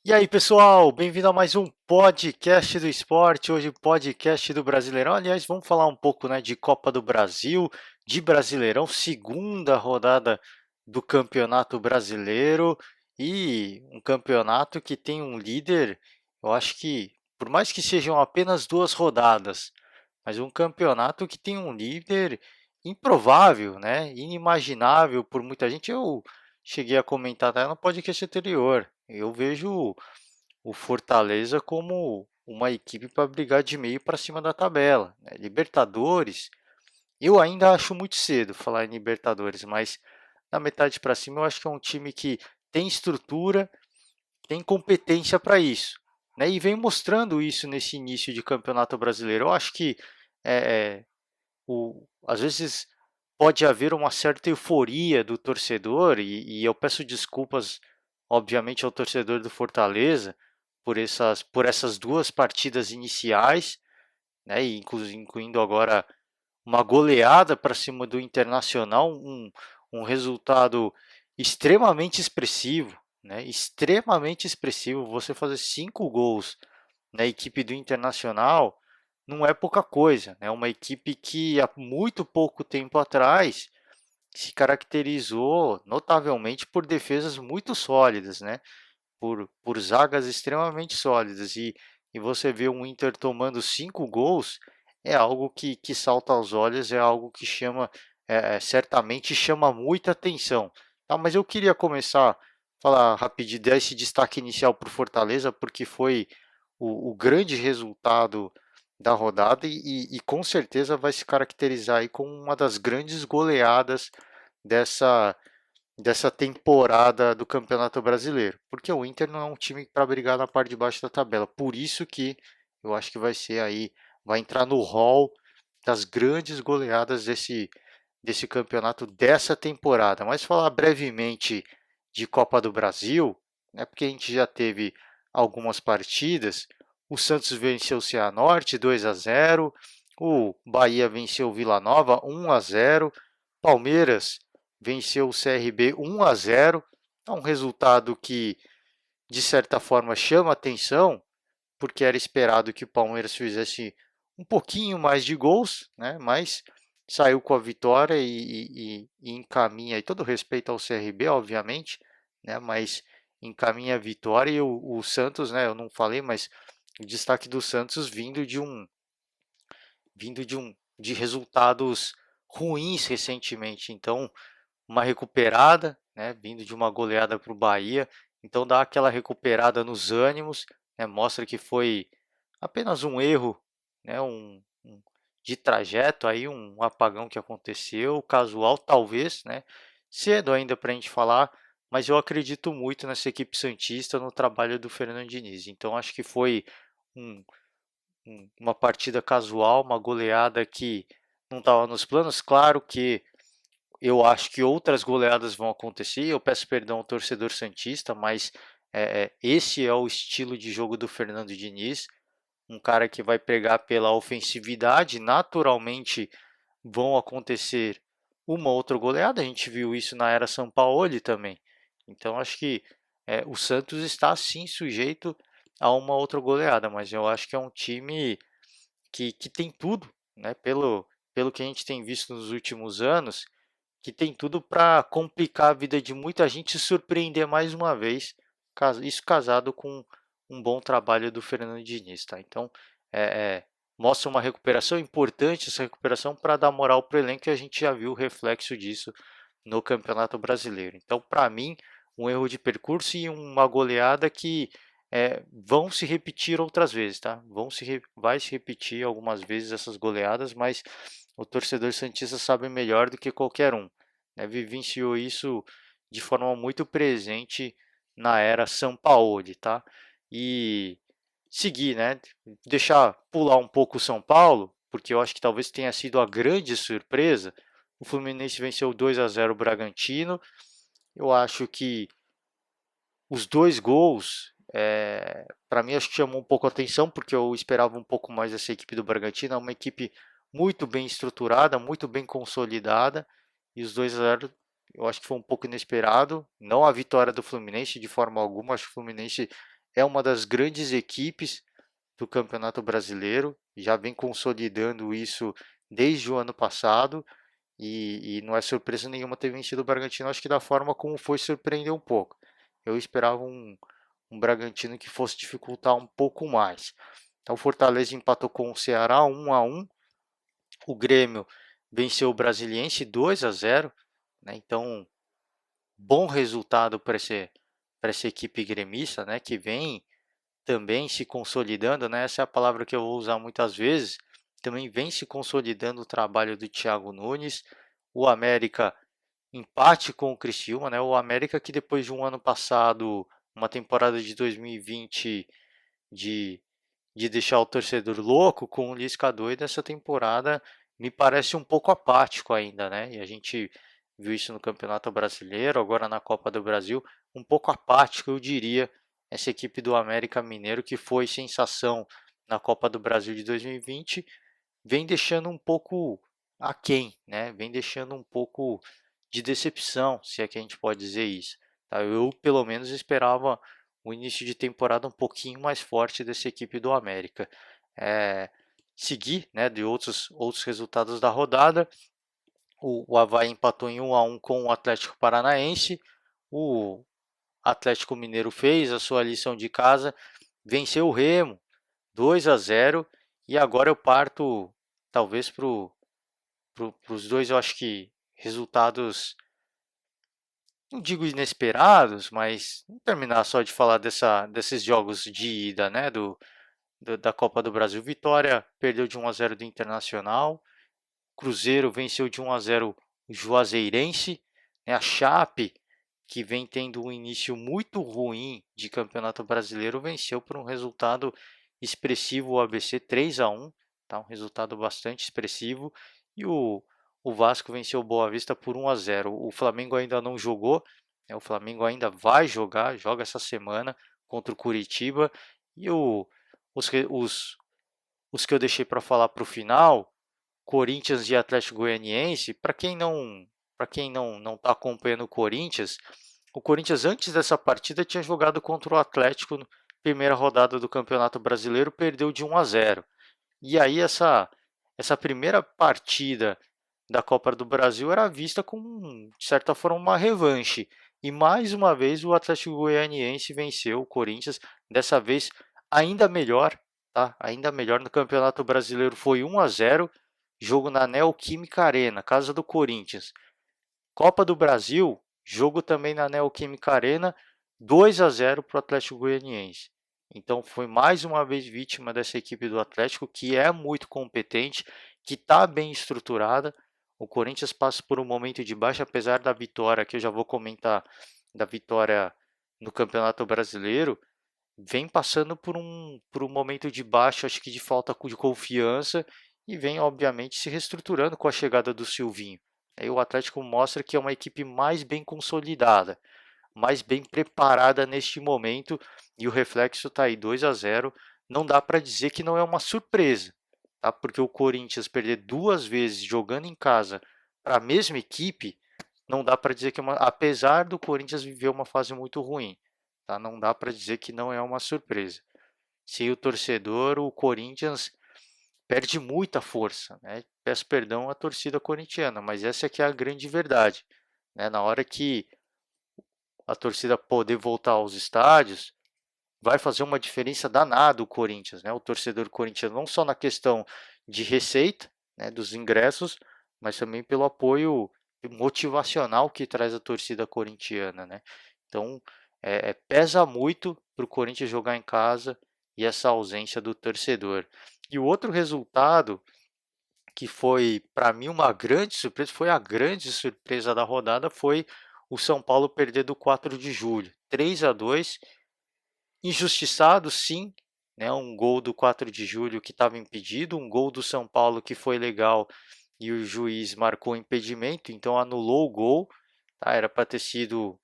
E aí, pessoal, bem-vindo a mais um podcast do esporte, hoje podcast do Brasileirão. Aliás, vamos falar um pouco, né, de Copa do Brasil, de Brasileirão, segunda rodada do Campeonato Brasileiro e um campeonato que tem um líder, eu acho que, por mais que sejam apenas duas rodadas, mas um campeonato que tem um líder improvável, né, inimaginável por muita gente. Eu cheguei a comentar até no podcast anterior. Eu vejo o Fortaleza como uma equipe para brigar de meio para cima da tabela, né? Libertadores, eu ainda acho muito cedo falar em Libertadores, mas na metade para cima eu acho que é um time que tem estrutura, tem competência para isso, né? E vem mostrando isso nesse início de Campeonato Brasileiro. Eu acho que é, às vezes pode haver uma certa euforia do torcedor, e eu peço desculpas, obviamente, ao torcedor do Fortaleza por essas duas partidas iniciais, né, e incluindo agora uma goleada para cima do Internacional, um resultado extremamente expressivo, né, extremamente expressivo. Você fazer 5 gols na equipe do Internacional não é pouca coisa, né? Uma equipe que há muito pouco tempo atrás se caracterizou notavelmente por defesas muito sólidas, né? Por zagas extremamente sólidas. E você vê um Inter tomando 5 gols é algo que salta aos olhos, é algo que chama, certamente chama muita atenção. Tá, mas eu queria começar a falar rapidinho desse destaque inicial para o Fortaleza, porque foi o grande resultado da rodada e com certeza vai se caracterizar aí como uma das grandes goleadas dessa dessa temporada do Campeonato Brasileiro, porque o Inter não é um time para brigar na parte de baixo da tabela. Por isso que eu acho que vai ser aí, vai entrar no hall das grandes goleadas desse campeonato dessa temporada. Mas falar brevemente de Copa do Brasil, né, porque a gente já teve algumas partidas. O Santos venceu o Cianorte 2-0, o Bahia venceu o Vila Nova 1-0, Palmeiras venceu o CRB 1-0. É um resultado que, de certa forma, chama atenção, porque era esperado que o Palmeiras fizesse um pouquinho mais de gols, né? Mas saiu com a vitória e encaminha, e todo respeito ao CRB, obviamente, né? Mas encaminha a vitória e o Santos, né? Eu não falei, mas o destaque do Santos vindo de resultados ruins recentemente. Então, uma recuperada, né, vindo de uma goleada para o Bahia, então dá aquela recuperada nos ânimos, né, mostra que foi apenas um erro, né, de trajeto, aí um apagão que aconteceu, casual talvez, né, cedo ainda para a gente falar, mas eu acredito muito nessa equipe santista, no trabalho do Fernando Diniz. Então acho que foi um, uma partida casual, uma goleada que não estava nos planos. Claro que eu acho que outras goleadas vão acontecer. Eu peço perdão ao torcedor santista, mas esse é o estilo de jogo do Fernando Diniz. Um cara que vai pregar pela ofensividade. Naturalmente vão acontecer uma outra goleada. A gente viu isso na era Sampaoli também. Então acho que o Santos está sim sujeito a uma outra goleada, mas eu acho que é um time que tem tudo, né? Pelo que a gente tem visto nos últimos anos, que tem tudo para complicar a vida de muita gente e surpreender mais uma vez, isso casado com um bom trabalho do Fernando Diniz, tá? Então, é, é, mostra uma recuperação importante, essa recuperação para dar moral para o elenco, e a gente já viu o reflexo disso no Campeonato Brasileiro. Então, para mim, um erro de percurso e uma goleada que vão se repetir outras vezes, tá? Vai se repetir algumas vezes essas goleadas, mas o torcedor santista sabe melhor do que qualquer um, né? Vivenciou isso de forma muito presente na era Sampaoli, tá? E seguir, né? Deixar pular um pouco o São Paulo, porque eu acho que talvez tenha sido a grande surpresa. O Fluminense venceu 2-0 o Bragantino. Eu acho que os dois gols, para mim, acho que chamou um pouco a atenção, porque eu esperava um pouco mais dessa equipe do Bragantino. É uma equipe muito bem estruturada, muito bem consolidada, e os 2-0 eu acho que foi um pouco inesperado. Não a vitória do Fluminense de forma alguma, acho que o Fluminense é uma das grandes equipes do Campeonato Brasileiro, já vem consolidando isso desde o ano passado, e não é surpresa nenhuma ter vencido o Bragantino, acho que da forma como foi surpreendeu um pouco. Eu esperava um Bragantino que fosse dificultar um pouco mais. Então o Fortaleza empatou com o Ceará 1-1, o Grêmio venceu o Brasiliense 2-0, né? Então bom resultado para essa equipe gremista, né? Que vem também se consolidando, né? Essa é a palavra que eu vou usar muitas vezes. Também vem se consolidando o trabalho do Thiago Nunes. O América empate com o Criciúma, né? O América que depois de um ano passado, uma temporada de 2020 de, de deixar o torcedor louco com o Lisca doido, essa temporada me parece um pouco apático ainda, né? E a gente viu isso no Campeonato Brasileiro, agora na Copa do Brasil, um pouco apático, eu diria, essa equipe do América Mineiro que foi sensação na Copa do Brasil de 2020, vem deixando um pouco aquém, né? Vem deixando um pouco de decepção, se é que a gente pode dizer isso. Tá? Eu, pelo menos, esperava o início de temporada um pouquinho mais forte dessa equipe do América. É, seguir, né, de outros resultados da rodada, o Avaí empatou em 1-1 com o Atlético Paranaense, o Atlético Mineiro fez a sua lição de casa, venceu o Remo 2-0, e agora eu parto talvez para os dois, eu acho que resultados, não digo inesperados, mas vamos terminar só de falar desses jogos de ida, né, da Copa do Brasil. Vitória perdeu de 1-0 do Internacional, Cruzeiro venceu de 1-0 o Juazeirense, né, a Chape, que vem tendo um início muito ruim de Campeonato Brasileiro, venceu por um resultado expressivo o ABC 3-1, tá? Um resultado bastante expressivo, e o Vasco venceu o Boa Vista por 1-0. O Flamengo ainda não jogou, né? O Flamengo ainda vai jogar, joga essa semana contra o Curitiba, e os que eu deixei para falar para o final, Corinthians e Atlético Goianiense, para quem não está acompanhando o Corinthians antes dessa partida tinha jogado contra o Atlético na primeira rodada do Campeonato Brasileiro, perdeu de 1-0. E aí essa primeira partida da Copa do Brasil era vista como, de certa forma, uma revanche. E mais uma vez o Atlético Goianiense venceu o Corinthians, dessa vez ainda melhor, tá? Ainda melhor no Campeonato Brasileiro, foi 1-0, jogo na Neoquímica Arena, casa do Corinthians. Copa do Brasil, jogo também na Neoquímica Arena, 2-0 para o Atlético Goianiense. Então foi mais uma vez vítima dessa equipe do Atlético, que é muito competente, que está bem estruturada. O Corinthians passa por um momento de baixa, apesar da vitória, que eu já vou comentar, da vitória no Campeonato Brasileiro, vem passando por um momento de baixa, acho que de falta de confiança, e vem, obviamente, se reestruturando com a chegada do Silvinho. Aí o Atlético mostra que é uma equipe mais bem consolidada, mais bem preparada neste momento, e o reflexo está aí 2-0. Não dá para dizer que não é uma surpresa, tá? Porque o Corinthians perder duas vezes jogando em casa para a mesma equipe, não dá para dizer que é uma, apesar do Corinthians viver uma fase muito ruim, tá? Não dá para dizer que não é uma surpresa. Se o torcedor, o Corinthians perde muita força, né? Peço perdão à torcida corintiana, mas essa aqui é a grande verdade, né? Na hora que a torcida poder voltar aos estádios, vai fazer uma diferença danada o Corinthians, né? O torcedor corintiano, não só na questão de receita, né, dos ingressos, mas também pelo apoio motivacional que traz a torcida corintiana, né? Então, pesa muito para o Corinthians jogar em casa e essa ausência do torcedor. E o outro resultado que foi para mim uma grande surpresa, foi a grande surpresa da rodada, foi o São Paulo perder do 4 de julho, 3-2, injustiçado sim, né? Um gol do 4 de julho que estava impedido, um gol do São Paulo que foi legal e o juiz marcou impedimento, então anulou o gol, tá? Era para ter sido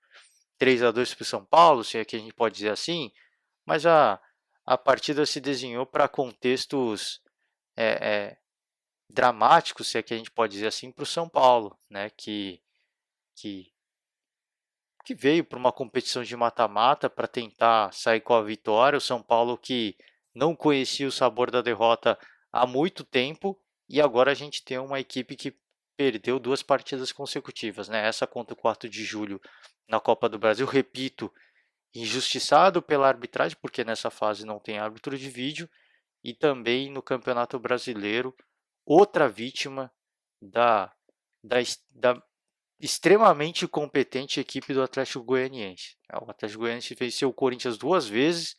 3-2 para o São Paulo, se é que a gente pode dizer assim, mas a partida se desenhou para contextos é, é, dramáticos, se é que a gente pode dizer assim, para o São Paulo, né? Que que veio para uma competição de mata-mata para tentar sair com a vitória. O São Paulo que não conhecia o sabor da derrota há muito tempo e agora a gente tem uma equipe que perdeu 2 partidas consecutivas, né? Essa contra o 4 de julho na Copa do Brasil, repito, injustiçado pela arbitragem, porque nessa fase não tem árbitro de vídeo, e também no Campeonato Brasileiro, outra vítima da, da extremamente competente equipe do Atlético Goianiense. O Atlético Goianiense venceu o Corinthians 2 vezes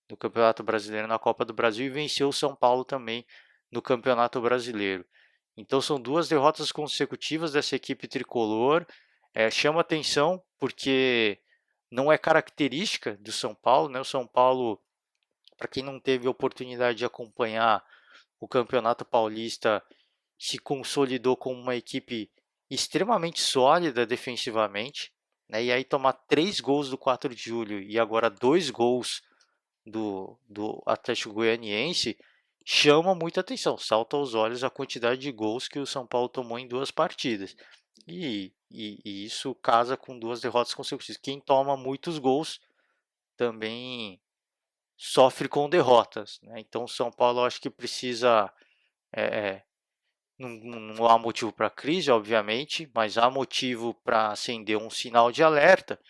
no Campeonato Brasileiro, na Copa do Brasil, e venceu o São Paulo também no Campeonato Brasileiro. Então são 2 derrotas consecutivas dessa equipe tricolor. Chama atenção porque não é característica do São Paulo, né? O São Paulo, para quem não teve a oportunidade de acompanhar o Campeonato Paulista, se consolidou como uma equipe extremamente sólida defensivamente, né? E aí tomar 3 gols do 4 de julho e agora 2 gols do Atlético Goianiense chama muita atenção, salta aos olhos a quantidade de gols que o São Paulo tomou em 2 partidas. E isso casa com 2 derrotas consecutivas. Quem toma muitos gols também sofre com derrotas, né? Então o São Paulo eu acho que precisa. É, é, não há motivo para crise, obviamente, mas há motivo para acender um sinal de alerta,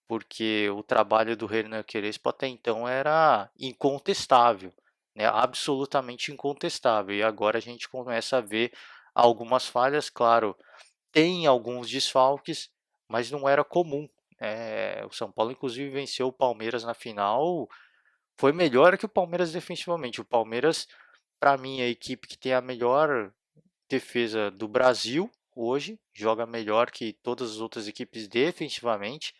porque o trabalho do Hernan Crespo até então era incontestável, né? Absolutamente incontestável. E agora a gente começa a ver algumas falhas, claro, tem alguns desfalques, mas não era comum. O São Paulo, inclusive, venceu o Palmeiras na final, foi melhor que o Palmeiras defensivamente. O Palmeiras, para mim, é a equipe que tem a melhor defesa do Brasil hoje, joga melhor que todas as outras equipes defensivamente,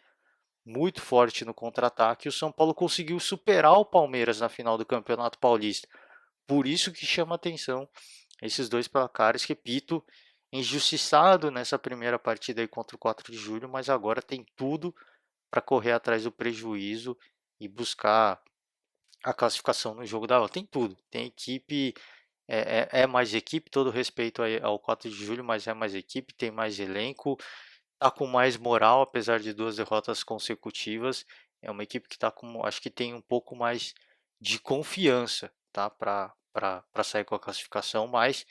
muito forte no contra-ataque. E o São Paulo conseguiu superar o Palmeiras na final do Campeonato Paulista. Por isso que chama atenção esses 2 placares, repito, injustiçado nessa primeira partida aí contra o 4 de julho, mas agora tem tudo para correr atrás do prejuízo e buscar a classificação no jogo da volta. Tem tudo, tem equipe, é mais equipe, todo respeito ao 4 de julho, mas é mais equipe, tem mais elenco, tá com mais moral, apesar de 2 derrotas consecutivas. É uma equipe que tá com, acho que tem um pouco mais de confiança, tá, para sair com a classificação, mas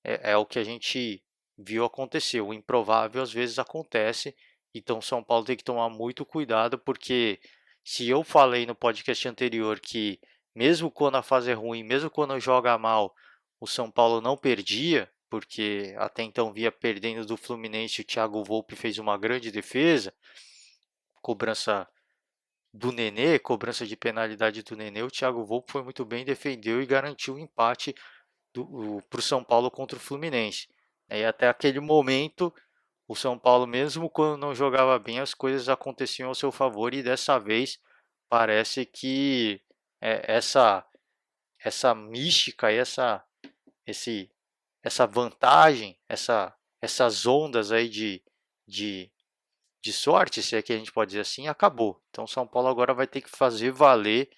é o que a gente viu acontecer. O improvável às vezes acontece, então São Paulo tem que tomar muito cuidado, porque se eu falei no podcast anterior que mesmo quando a fase é ruim, mesmo quando joga mal, o São Paulo não perdia, porque até então via perdendo do Fluminense, o Thiago Volpe fez uma grande defesa, cobrança do Nenê, cobrança de penalidade do Nenê, o Thiago Volpe foi muito bem, defendeu e garantiu o empate para o São Paulo contra o Fluminense. E até aquele momento, o São Paulo, mesmo quando não jogava bem, as coisas aconteciam ao seu favor, e dessa vez parece que essa mística, esse, essa vantagem, essas ondas aí de, de sorte, se é que a gente pode dizer assim, acabou. Então o São Paulo agora vai ter que fazer valer,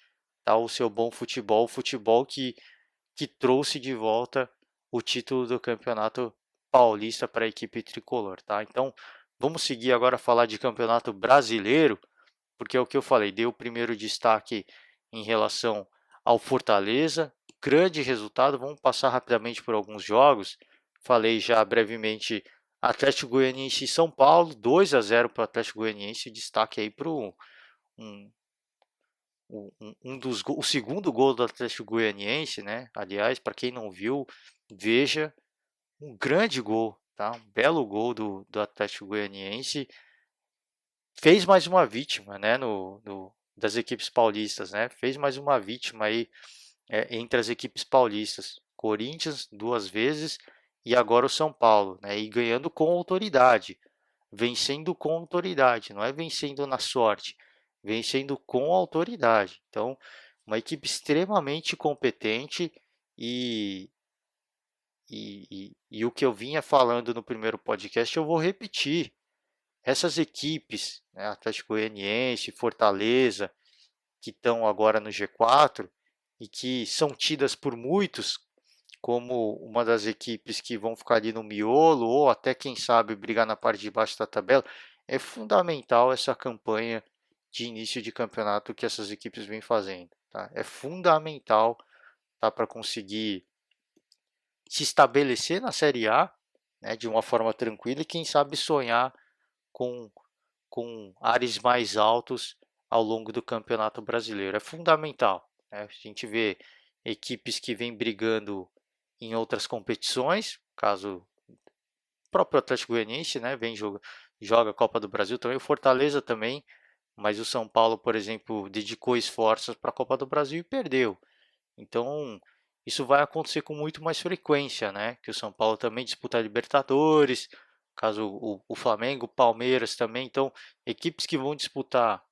tá, o seu bom futebol, o futebol que trouxe de volta o título do Campeonato Paulista para a equipe tricolor, tá? Então, vamos seguir agora a falar de Campeonato Brasileiro, porque é o que eu falei, dei o primeiro destaque em relação ao Fortaleza, grande resultado, vamos passar rapidamente por alguns jogos. Falei já brevemente Atlético Goianiense e São Paulo, 2-0 para o Atlético Goianiense, destaque aí para um, o segundo gol do Atlético Goianiense, né? Aliás, para quem não viu, veja, um grande gol, tá? Um belo gol do Atlético Goianiense. Fez mais uma vítima, né? Das equipes paulistas, né? Fez mais uma vítima aí entre as equipes paulistas. Corinthians 2 vezes e agora o São Paulo, né? E ganhando com autoridade, vencendo com autoridade, não é vencendo na sorte, vencendo com autoridade. Então, uma equipe extremamente competente e, e o que eu vinha falando no primeiro podcast eu vou repetir. Essas equipes, né, Atlético Goianiense, Fortaleza, que estão agora no G4 e que são tidas por muitos como uma das equipes que vão ficar ali no miolo ou até quem sabe brigar na parte de baixo da tabela, é fundamental essa campanha de início de campeonato que essas equipes vêm fazendo, tá? É fundamental, tá, para conseguir se estabelecer na Série A, né, de uma forma tranquila e quem sabe sonhar com, com ares mais altos ao longo do Campeonato Brasileiro. É fundamental, né? A gente vê equipes que vêm brigando em outras competições, caso o próprio Atlético Goianiense, né, joga a Copa do Brasil também, o Fortaleza também, mas o São Paulo, por exemplo, dedicou esforços para a Copa do Brasil e perdeu. Então, isso vai acontecer com muito mais frequência, né? Que o São Paulo também disputa a Libertadores, caso o Flamengo, o Palmeiras também. Então, equipes que vão disputar,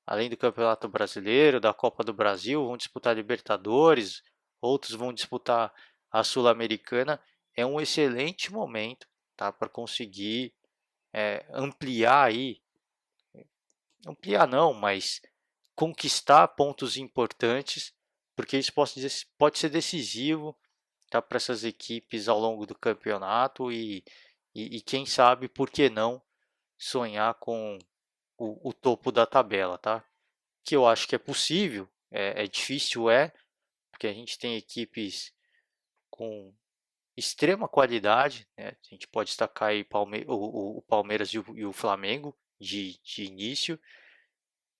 além do Campeonato Brasileiro, da Copa do Brasil, vão disputar a Libertadores, outros vão disputar a Sul-Americana. É um excelente momento, tá, para conseguir ampliar aí, ampliar não, mas conquistar pontos importantes, porque isso pode ser decisivo, tá, para essas equipes ao longo do campeonato e quem sabe, por que não, sonhar com o topo da tabela, tá? Que eu acho que é possível, é difícil, porque a gente tem equipes com extrema qualidade, né? A gente pode destacar aí o Palmeiras e o Flamengo de início,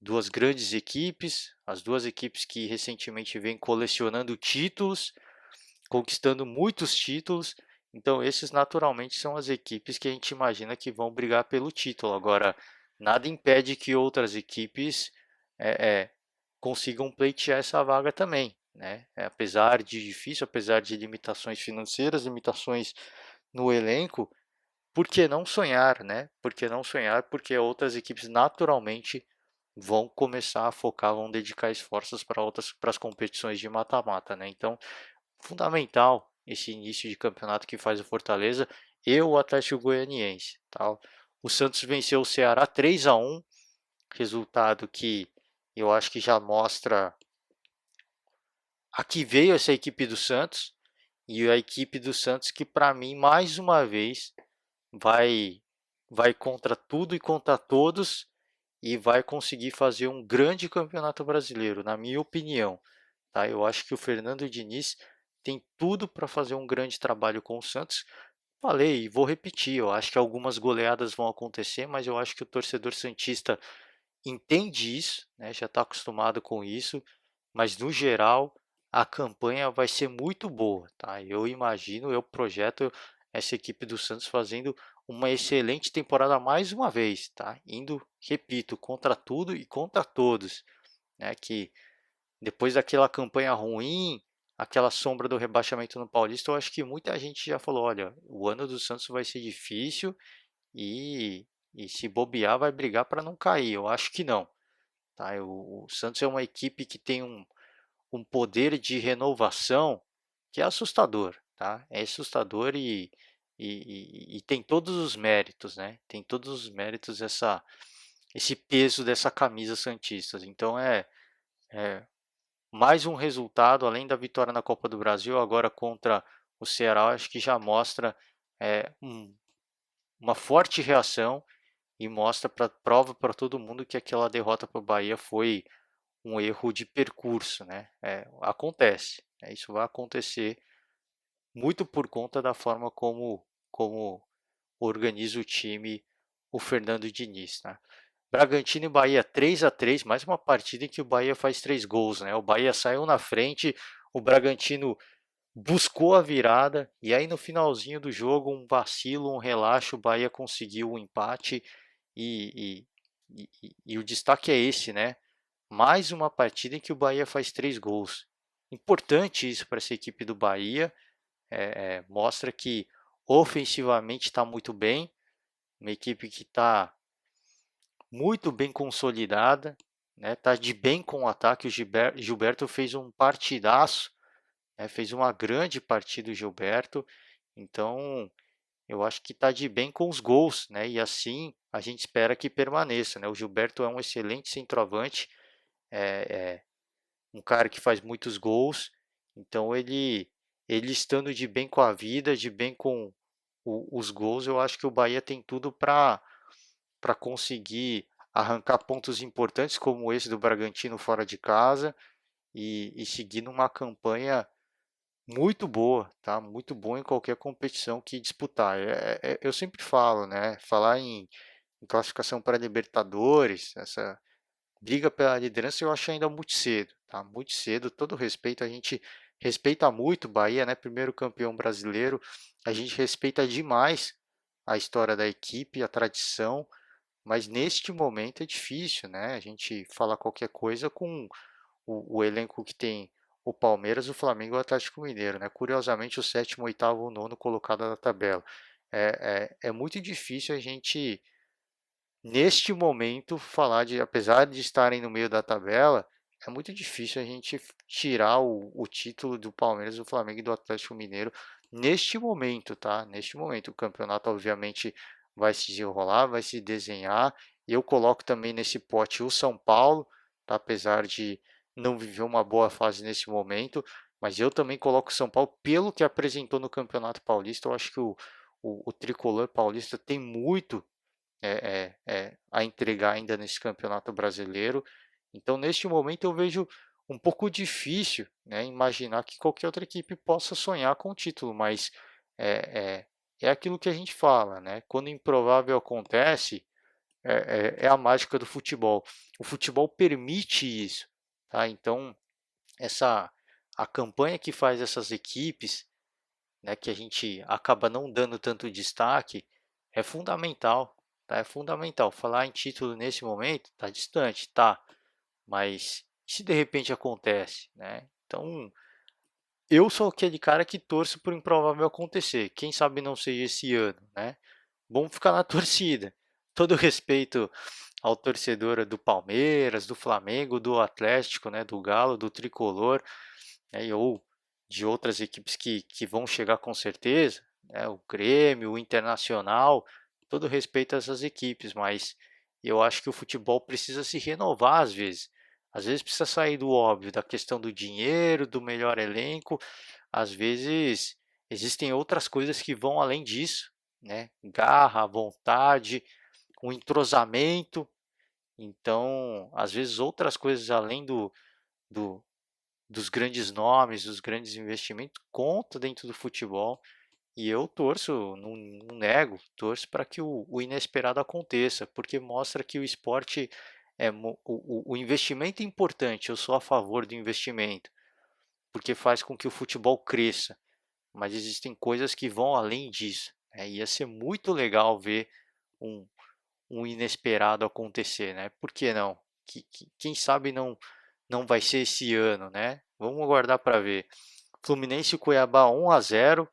duas grandes equipes, as duas equipes que recentemente vêm colecionando títulos, conquistando muitos títulos. Então, esses naturalmente são as equipes que a gente imagina que vão brigar pelo título. Agora, nada impede que outras equipes é, é, consigam pleitear essa vaga também, né? Apesar de difícil, apesar de limitações financeiras, limitações no elenco, por que não sonhar, né? Por que não sonhar? Porque outras equipes naturalmente vão começar a focar, vão dedicar esforços para as competições de mata-mata, né? Então, fundamental esse início de campeonato que faz o Fortaleza e o Atlético Goianiense, tá? O Santos venceu o Ceará 3-1, resultado que eu acho que já mostra a que veio essa equipe do Santos e a equipe do Santos que para mim mais uma vez vai vai contra tudo e contra todos e vai conseguir fazer um grande campeonato brasileiro, na minha opinião. Tá? Eu acho que o Fernando Diniz tem tudo para fazer um grande trabalho com o Santos. Falei e vou repetir, eu acho que algumas goleadas vão acontecer, mas eu acho que o torcedor santista entende isso, né? Já está acostumado com isso, mas no geral a campanha vai ser muito boa, tá? Eu imagino, eu projeto essa equipe do Santos fazendo uma excelente temporada mais uma vez, tá? Indo, repito, contra tudo e contra todos, né? Que depois daquela campanha ruim, aquela sombra do rebaixamento no Paulista, eu acho que muita gente já falou, olha, o ano do Santos vai ser difícil e, e se bobear vai brigar para não cair. Eu acho que não. Tá? O Santos é uma equipe que tem um poder de renovação que é assustador, tá? É assustador e tem todos os méritos, né? Tem todos os méritos esse peso dessa camisa Santistas. Então é mais um resultado, além da vitória na Copa do Brasil, agora contra o Ceará, acho que já mostra uma forte reação e mostra prova para todo mundo que aquela derrota para o Bahia foi um erro de percurso, né? Acontece, isso vai acontecer muito por conta da forma como organiza o time o Fernando Diniz, né? Bragantino e Bahia 3-3, mais uma partida em que o Bahia faz 3 gols, né? O Bahia saiu na frente, o Bragantino buscou a virada e aí no finalzinho do jogo um vacilo, um relaxo, o Bahia conseguiu o empate e, e o destaque é esse, né? Mais uma partida em que o Bahia faz 3 gols. Importante isso para essa equipe do Bahia, mostra que ofensivamente está muito bem, uma equipe que está muito bem consolidada, né? Tá de bem com o ataque. O Gilberto fez um partidaço, né? Fez uma grande partida o Gilberto. Então, eu acho que está de bem com os gols, né? E assim a gente espera que permaneça, né? O Gilberto é um excelente centroavante, é um cara que faz muitos gols. Então, ele estando de bem com a vida, de bem com os gols, eu acho que o Bahia tem tudo para conseguir arrancar pontos importantes como esse do Bragantino fora de casa e seguir numa campanha muito boa, tá? Muito boa em qualquer competição que disputar. Eu sempre falo, né? Falar em classificação para Libertadores, essa briga pela liderança eu acho ainda muito cedo, tá? Muito cedo. Todo respeito, a gente respeita muito o Bahia, né? Primeiro campeão brasileiro, a gente respeita demais a história da equipe, a tradição, mas neste momento é difícil, né? A gente fala qualquer coisa com o elenco que tem o Palmeiras, o Flamengo e o Atlético Mineiro, né? Curiosamente, o sétimo, oitavo, o nono colocado da tabela. É muito difícil a gente, neste momento, falar de, apesar de estarem no meio da tabela, é muito difícil a gente tirar o título do Palmeiras, do Flamengo e do Atlético Mineiro neste momento, tá? Neste momento, o campeonato, obviamente, vai se desenrolar, vai se desenhar. E eu coloco também nesse pote o São Paulo, tá? Apesar de não viver uma boa fase nesse momento, mas eu também coloco o São Paulo pelo que apresentou no Campeonato Paulista. Eu acho que o tricolor paulista tem muito a entregar ainda nesse campeonato brasileiro. Então, neste momento, eu vejo um pouco difícil, né, imaginar que qualquer outra equipe possa sonhar com o título, mas é, é aquilo que a gente fala, né? Quando o improvável acontece, é a mágica do futebol. O futebol permite isso, tá? Então, essa a campanha que faz essas equipes, né, que a gente acaba não dando tanto destaque, é fundamental, tá? É fundamental. Falar em título nesse momento está distante, tá? Mas se de repente acontece, né? Então, eu sou aquele cara que torço por improvável acontecer. Quem sabe não seja esse ano, né? Vamos ficar na torcida. Todo respeito ao torcedor do Palmeiras, do Flamengo, do Atlético, né, do Galo, do Tricolor, né, ou de outras equipes que vão chegar com certeza, né, o Grêmio, o Internacional, todo respeito a essas equipes, mas eu acho que o futebol precisa se renovar às vezes. Às vezes precisa sair do óbvio, da questão do dinheiro, do melhor elenco. Às vezes existem outras coisas que vão além disso, né? Garra, vontade, o entrosamento. Então, às vezes outras coisas além do, dos grandes nomes, dos grandes investimentos, conta dentro do futebol. E eu torço, não nego, torço para que o inesperado aconteça, porque mostra que o esporte o investimento é importante. Eu sou a favor do investimento, porque faz com que o futebol cresça. Mas existem coisas que vão além disso. Ia ser muito legal ver um, um inesperado acontecer, né? Por que não? Quem sabe não vai ser esse ano, né? Vamos aguardar para ver. Fluminense e Cuiabá 1-0,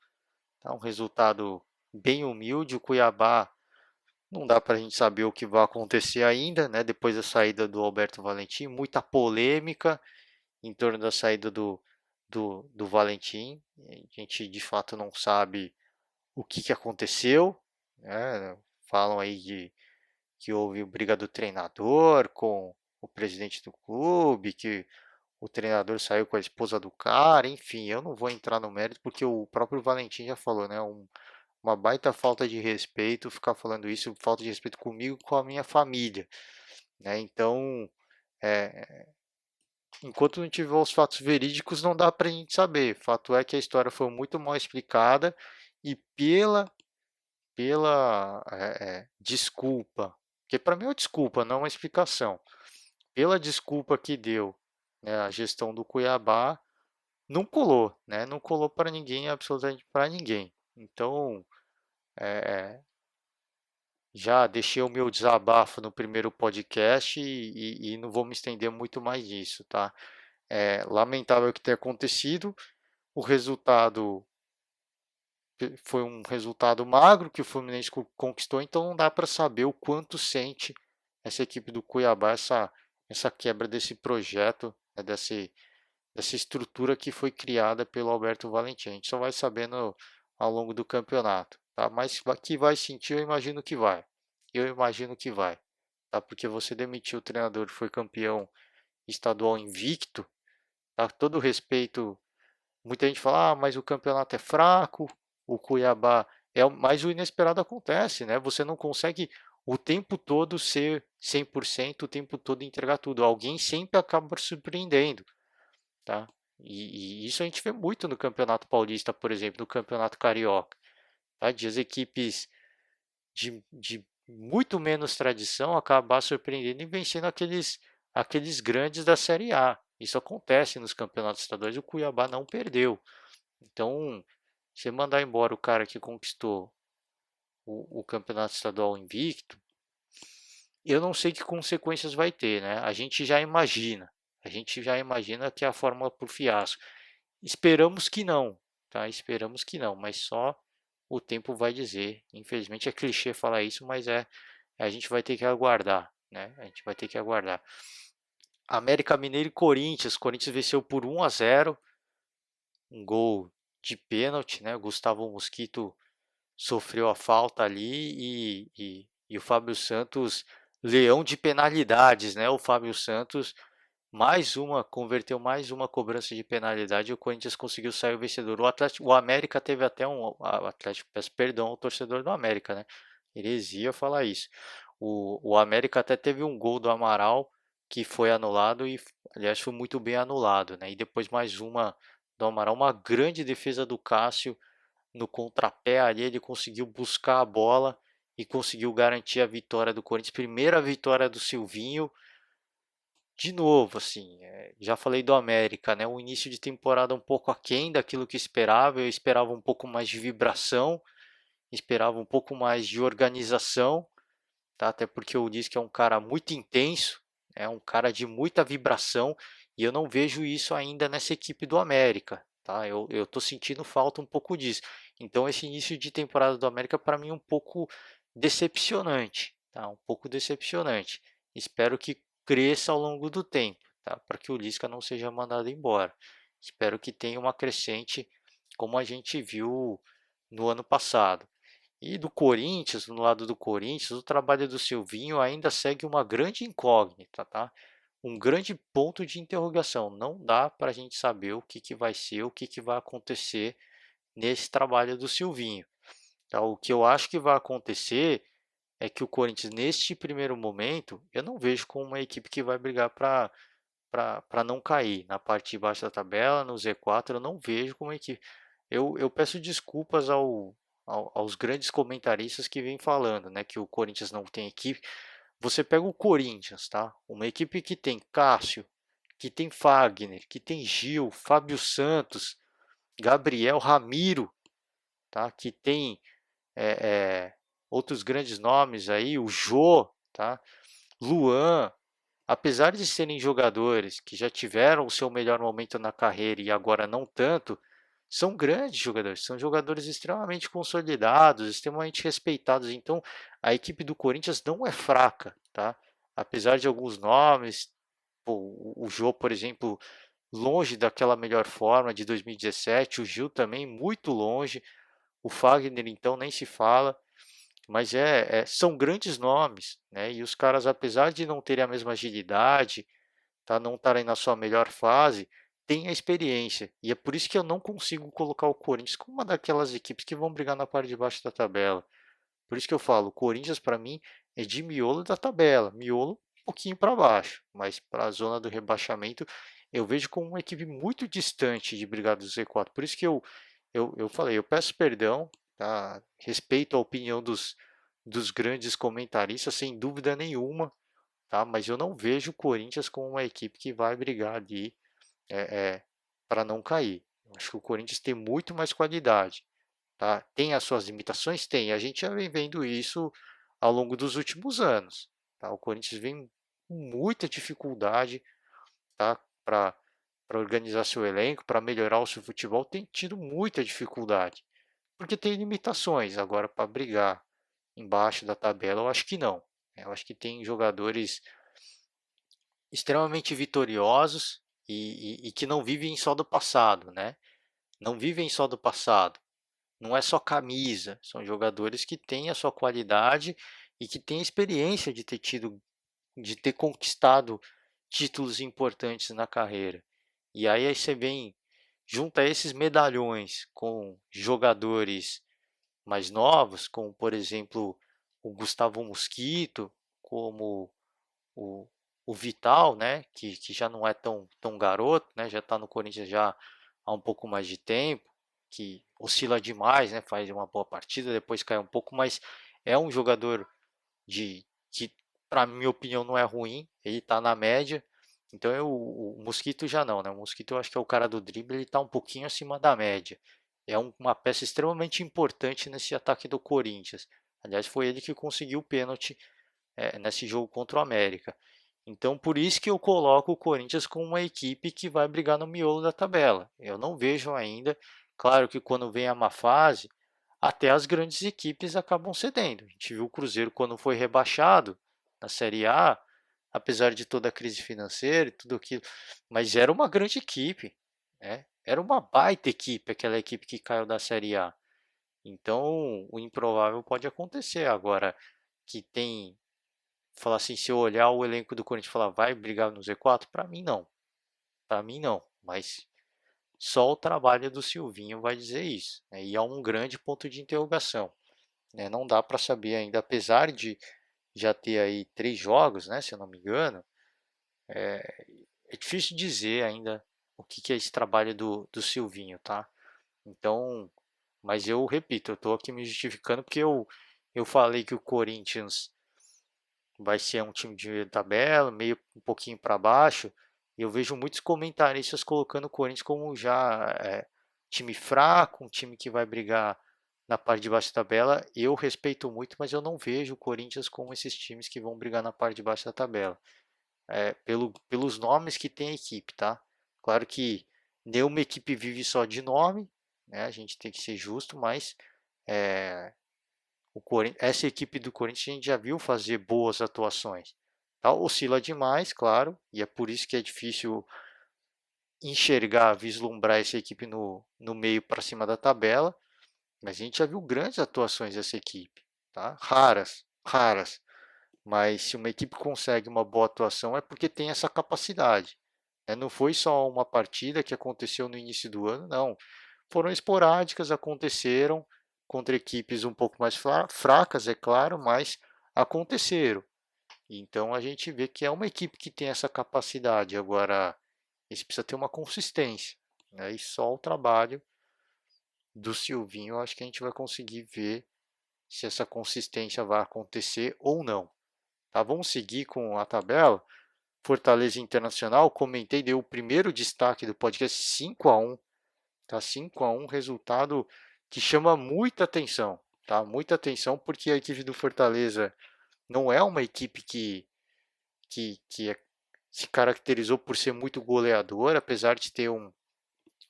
tá? Um resultado bem humilde. O Cuiabá não dá para a gente saber o que vai acontecer ainda, né? Depois da saída do Alberto Valentim, muita polêmica em torno da saída do Valentim. A gente de fato não sabe o que aconteceu, né? Falam aí que houve briga do treinador com o presidente do clube, que o treinador saiu com a esposa do cara, enfim, eu não vou entrar no mérito porque o próprio Valentim já falou, né? Uma baita falta de respeito ficar falando isso, falta de respeito comigo e com a minha família, né? Então, é, enquanto não tiver os fatos verídicos, não dá para a gente saber. Fato é que a história foi muito mal explicada e pela desculpa, que para mim é uma desculpa, não uma explicação, pela desculpa que deu, né, a gestão do Cuiabá, não colou, né? Não colou para ninguém, absolutamente para ninguém. Então, é, já deixei o meu desabafo no primeiro podcast e não vou me estender muito mais nisso, tá? É lamentável o que tem acontecido. O resultado foi um resultado magro que o Fluminense conquistou, então não dá para saber o quanto sente essa equipe do Cuiabá, essa quebra desse projeto, né, dessa estrutura que foi criada pelo Alberto Valentim. A gente só vai sabendo ao longo do campeonato, tá? Mas que vai sentir, eu imagino que vai. Eu imagino que vai, tá? Porque você demitiu o treinador, foi campeão estadual invicto, tá? Todo respeito. Muita gente fala, mas o campeonato é fraco, o Cuiabá mas o inesperado acontece, né? Você não consegue o tempo todo ser 100%, o tempo todo entregar tudo. Alguém sempre acaba surpreendendo, tá? E isso a gente vê muito no Campeonato Paulista, por exemplo, no Campeonato Carioca, tá? De as equipes de muito menos tradição acabar surpreendendo e vencendo aqueles grandes da Série A. Isso acontece nos campeonatos estaduais, o Cuiabá não perdeu. Então, você mandar embora o cara que conquistou o campeonato estadual invicto, eu não sei que consequências vai ter, né? A gente já imagina que é a fórmula para o fiasco. Esperamos que não, tá? Esperamos que não, mas só o tempo vai dizer. Infelizmente é clichê falar isso, mas a gente vai ter que aguardar, né? A gente vai ter que aguardar. América Mineiro e Corinthians. Corinthians venceu por 1-0, um gol de pênalti, né? O Gustavo Mosquito sofreu a falta ali e o Fábio Santos, leão de penalidades, né? O Fábio Santos converteu mais uma cobrança de penalidade e o Corinthians conseguiu sair o vencedor. O América teve até o Atlético, peço perdão ao torcedor do América, né? Heresia falar isso. O América até teve um gol do Amaral que foi anulado e, aliás, foi muito bem anulado, né? E depois mais uma do Amaral, uma grande defesa do Cássio no contrapé ali, ele conseguiu buscar a bola e conseguiu garantir a vitória do Corinthians, primeira vitória do Silvinho. De novo, assim, já falei do América, né? O início de temporada um pouco aquém daquilo que esperava. Eu esperava um pouco mais de vibração, esperava um pouco mais de organização, tá? Até porque o Lisca é um cara muito intenso, é um cara de muita vibração e eu não vejo isso ainda nessa equipe do América, tá? Eu tô sentindo falta um pouco disso. Então esse início de temporada do América para mim é um pouco decepcionante, tá? Um pouco decepcionante. Espero que cresça ao longo do tempo, tá? Para que o Lisca não seja mandado embora. Espero que tenha uma crescente como a gente viu no ano passado. E do Corinthians, no lado do Corinthians, o trabalho do Silvinho ainda segue uma grande incógnita, tá? Um grande ponto de interrogação. Não dá para a gente saber o que, que vai ser, o que, que vai acontecer nesse trabalho do Silvinho. Tá? O que eu acho que vai acontecer é que o Corinthians, neste primeiro momento, eu não vejo como uma equipe que vai brigar para não cair na parte de baixo da tabela, no Z4, eu não vejo como equipe. Eu peço desculpas aos grandes comentaristas que vêm falando, né, que o Corinthians não tem equipe. Você pega o Corinthians, tá? Uma equipe que tem Cássio, que tem Fagner, que tem Gil, Fábio Santos, Gabriel Ramiro, tá? Que tem é, é, outros grandes nomes aí, o Jô, tá? Luan, apesar de serem jogadores que já tiveram o seu melhor momento na carreira e agora não tanto, são grandes jogadores, são jogadores extremamente consolidados, extremamente respeitados. Então, a equipe do Corinthians não é fraca, tá? Apesar de alguns nomes, pô, o Jô, por exemplo, longe daquela melhor forma de 2017, o Gil também muito longe, o Fagner então nem se fala. Mas são grandes nomes, né? E os caras, apesar de não terem a mesma agilidade, tá? Não estarem na sua melhor fase, têm a experiência. E é por isso que eu não consigo colocar o Corinthians como uma daquelas equipes que vão brigar na parte de baixo da tabela. Por isso que eu falo, o Corinthians para mim é de miolo da tabela, miolo um pouquinho para baixo, mas para a zona do rebaixamento eu vejo como uma equipe muito distante de brigar do Z4. Por isso que eu falei, eu peço perdão, tá? Respeito a opinião dos grandes comentaristas, sem dúvida nenhuma, tá? Mas eu não vejo o Corinthians como uma equipe que vai brigar ali para não cair. Eu acho que o Corinthians tem muito mais qualidade, tá? Tem as suas limitações? Tem. A gente já vem vendo isso ao longo dos últimos anos, tá? O Corinthians vem com muita dificuldade, tá? Para organizar seu elenco, para melhorar o seu futebol, tem tido muita dificuldade, porque tem limitações. Agora, para brigar embaixo da tabela, eu acho que não. Eu acho que tem jogadores extremamente vitoriosos e que não vivem só do passado, né? Não vivem só do passado. Não é só camisa, são jogadores que têm a sua qualidade e que têm a experiência de ter conquistado títulos importantes na carreira. E aí você vem, junta esses medalhões com jogadores mais novos, como por exemplo o Gustavo Mosquito, como o, o Vital, né, que já não é tão garoto, né, já está no Corinthians já há um pouco mais de tempo, que oscila demais, né, faz uma boa partida, depois cai um pouco, mas é um jogador que, para minha opinião, não é ruim, ele está na média. Então o Mosquito já não, né? O Mosquito eu acho que é o cara do drible, ele está um pouquinho acima da média. É uma peça extremamente importante nesse ataque do Corinthians. Aliás, foi ele que conseguiu o pênalti nesse jogo contra o América. Então, por isso que eu coloco o Corinthians como uma equipe que vai brigar no miolo da tabela. Eu não vejo ainda. Claro que quando vem a má fase, até as grandes equipes acabam cedendo. A gente viu o Cruzeiro quando foi rebaixado na Série A, apesar de toda a crise financeira e tudo aquilo, mas era uma grande equipe, né? Era uma baita equipe, aquela equipe que caiu da Série A. Então, o improvável pode acontecer. Agora, que tem falar assim, se eu olhar o elenco do Corinthians e falar vai brigar no Z4, para mim não. Para mim não, mas só o trabalho do Silvinho vai dizer isso, né? E é um grande ponto de interrogação, né? Não dá para saber ainda, apesar de já ter aí 3 jogos, né, se eu não me engano, é difícil dizer ainda o que é esse trabalho do Silvinho, tá? Então, mas eu repito, eu estou aqui me justificando porque eu falei que o Corinthians vai ser um time de tabela, meio um pouquinho para baixo. E eu vejo muitos comentaristas colocando o Corinthians como já time fraco, um time que vai brigar na parte de baixo da tabela. Eu respeito muito, mas eu não vejo o Corinthians como esses times que vão brigar na parte de baixo da tabela. Pelos nomes que tem a equipe, tá? Claro que nenhuma equipe vive só de nome, né? A gente tem que ser justo, mas é, essa equipe do Corinthians a gente já viu fazer boas atuações. Tá? Oscila demais, claro, e é por isso que é difícil enxergar, vislumbrar essa equipe no meio para cima da tabela, mas a gente já viu grandes atuações dessa equipe, tá? Raras, raras, mas se uma equipe consegue uma boa atuação é porque tem essa capacidade, né? Não foi só uma partida que aconteceu no início do ano, não. Foram esporádicas, aconteceram contra equipes um pouco mais fracas, é claro, mas aconteceram. Então a gente vê que é uma equipe que tem essa capacidade. Agora, isso precisa ter uma consistência, né? E só o trabalho do Silvinho, eu acho que a gente vai conseguir ver se essa consistência vai acontecer ou não. Tá? Vamos seguir com a tabela. Fortaleza Internacional, comentei, deu o primeiro destaque do podcast 5-1. Tá 5-1, resultado que chama muita atenção, tá? Muita atenção porque a equipe do Fortaleza não é uma equipe que se caracterizou por ser muito goleador, apesar de ter um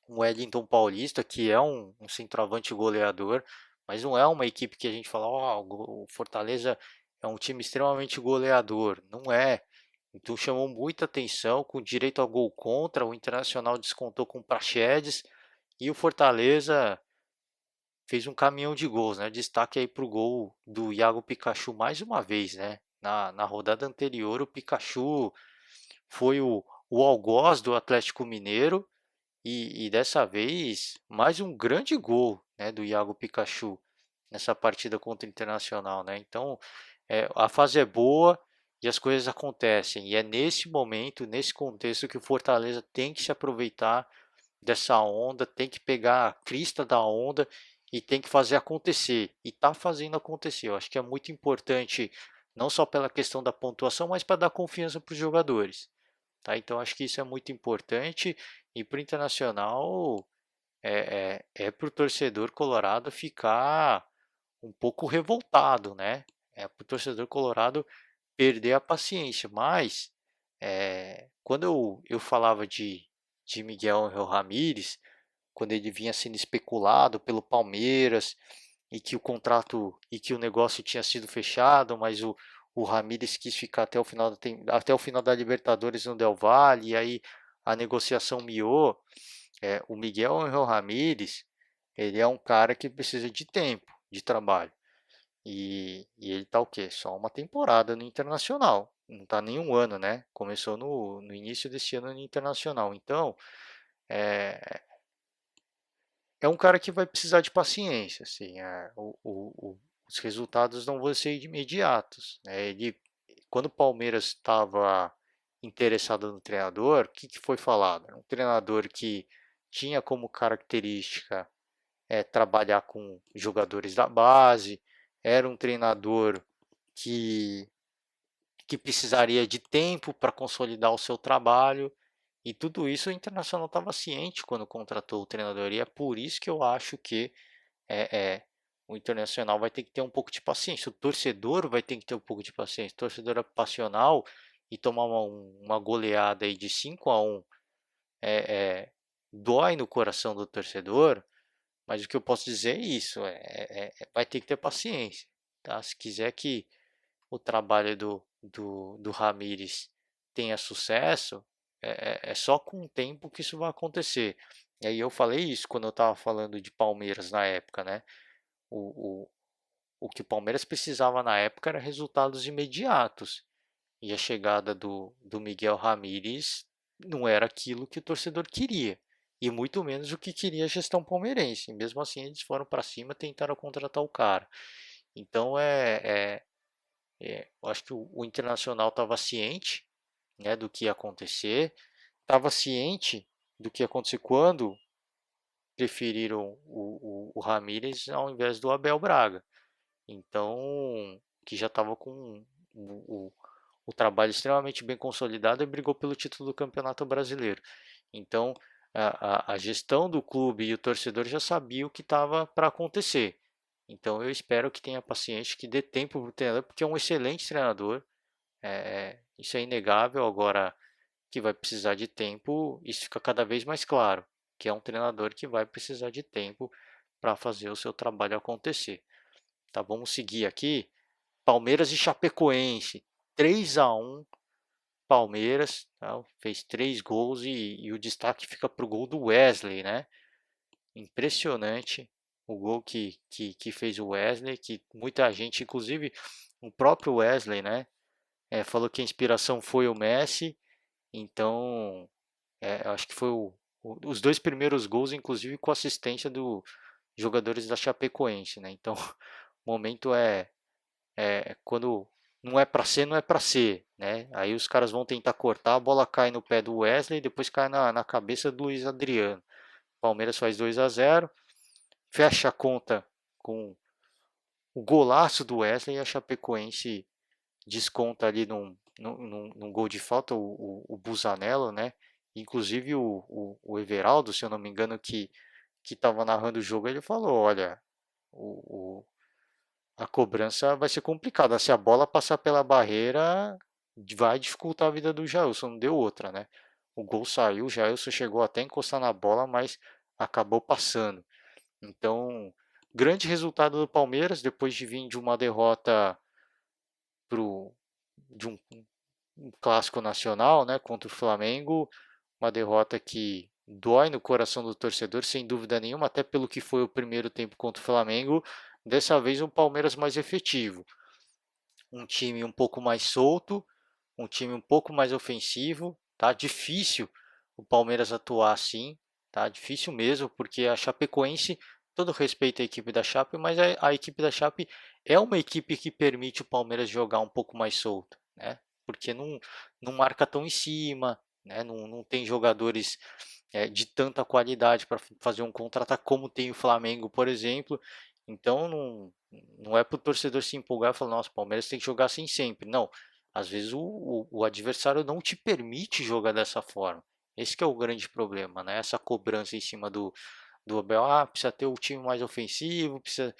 Wellington Paulista, que é um centroavante goleador, mas não é uma equipe que a gente fala, o Fortaleza é um time extremamente goleador. Não é. Então chamou muita atenção, com direito a gol contra, o Internacional descontou com o Praxedes, e o Fortaleza fez um caminhão de gols, né? Destaque aí para o gol do Iago Pikachu mais uma vez, né? Na rodada anterior, o Pikachu foi o algoz do Atlético Mineiro e dessa vez mais um grande gol, né, do Iago Pikachu nessa partida contra o Internacional, né? Então a fase é boa e as coisas acontecem e é nesse momento, nesse contexto que o Fortaleza tem que se aproveitar dessa onda, tem que pegar a crista da onda e tem que fazer acontecer. E está fazendo acontecer. Eu acho que é muito importante, não só pela questão da pontuação, mas para dar confiança para os jogadores. Tá? Então acho que isso é muito importante. E para o Internacional é para o torcedor colorado ficar um pouco revoltado, né? É para o torcedor colorado perder a paciência. Mas quando eu falava de Miguel Angel Ramírez, quando ele vinha sendo especulado pelo Palmeiras e que o contrato e que o negócio tinha sido fechado, mas o Ramírez quis ficar até o final da Libertadores no Del Valle, e aí a negociação miou. O Miguel Angel Ramírez, ele é um cara que precisa de tempo, de trabalho. E ele tá o quê? Só uma temporada no Internacional. Não tá nem um ano, né? Começou no início desse ano no Internacional. Então, é um cara que vai precisar de paciência, assim, o os resultados não vão ser imediatos, né? Quando o Palmeiras estava interessado no treinador, o que foi falado? Era um treinador que tinha como característica trabalhar com jogadores da base, era um treinador que, que precisaria de tempo para consolidar o seu trabalho, e tudo isso o Internacional estava ciente quando contratou o treinador, e é por isso que eu acho que é, é, o Internacional vai ter que ter um pouco de paciência, o torcedor vai ter que ter um pouco de paciência, o torcedor é passional e tomar uma goleada aí de 5-1 é, é, dói no coração do torcedor, mas o que eu posso dizer é isso, vai ter que ter paciência, tá? Se quiser que o trabalho do Ramires tenha sucesso, é só com o tempo que isso vai acontecer. E aí eu falei isso quando eu estava falando de Palmeiras na época, né? O, o, o que o Palmeiras precisava na época era resultados imediatos. E a chegada do Miguel Ramírez não era aquilo que o torcedor queria. E muito menos o que queria a gestão palmeirense. E mesmo assim, eles foram para cima e tentaram contratar o cara. Então, eu acho que o Internacional estava ciente, né, do que ia acontecer, estava ciente do que ia acontecer quando preferiram o Ramírez ao invés do Abel Braga. Então, que já estava com o trabalho extremamente bem consolidado e brigou pelo título do Campeonato Brasileiro. Então, a gestão do clube e o torcedor já sabia o que estava para acontecer. Então, eu espero que tenha paciência, que dê tempo para o treinador, porque é um excelente treinador. Isso é inegável. Agora, que vai precisar de tempo, isso fica cada vez mais claro, que é um treinador que vai precisar de tempo para fazer o seu trabalho acontecer. Tá, vamos seguir aqui. Palmeiras e Chapecoense, 3-1. Palmeiras, tá? Fez 3 gols e o destaque fica para o gol do Wesley, né? Impressionante o gol que fez o Wesley, que muita gente, inclusive o próprio Wesley, né? Falou que a inspiração foi o Messi, então acho que foi os 2 primeiros gols, inclusive com assistência dos jogadores da Chapecoense, né? Então, o momento quando não é para ser, não é para ser, né? Aí os caras vão tentar cortar, a bola cai no pé do Wesley e depois cai na cabeça do Luiz Adriano. Palmeiras faz 2-0, fecha a conta com o golaço do Wesley e a Chapecoense desconta ali num gol de falta o Busanello, né? Inclusive o Everaldo, se eu não me engano, que estava narrando o jogo, ele falou: olha, o, a cobrança vai ser complicada. Se a bola passar pela barreira, vai dificultar a vida do Jailson. Não deu outra, né? O gol saiu, o Jailson chegou até a encostar na bola, mas acabou passando. Então, grande resultado do Palmeiras, depois de vir de uma derrota de um clássico nacional, né, contra o Flamengo, uma derrota que dói no coração do torcedor, sem dúvida nenhuma, até pelo que foi o primeiro tempo contra o Flamengo. Dessa vez um Palmeiras mais efetivo, um time um pouco mais solto, um time um pouco mais ofensivo, tá? Difícil o Palmeiras atuar assim, tá? Difícil mesmo, porque a Chapecoense, todo respeito à equipe da Chape, mas a equipe da Chape é uma equipe que permite o Palmeiras jogar um pouco mais solto, né? Porque não marca tão em cima, né? Não tem jogadores de tanta qualidade para fazer um contra-ataque como tem o Flamengo, por exemplo. Então não é para o torcedor se empolgar e falar, nossa, o Palmeiras tem que jogar assim sempre. Não, às vezes o adversário não te permite jogar dessa forma. Esse que é o grande problema, né? Essa cobrança em cima do Abel, precisa ter o time mais ofensivo, precisa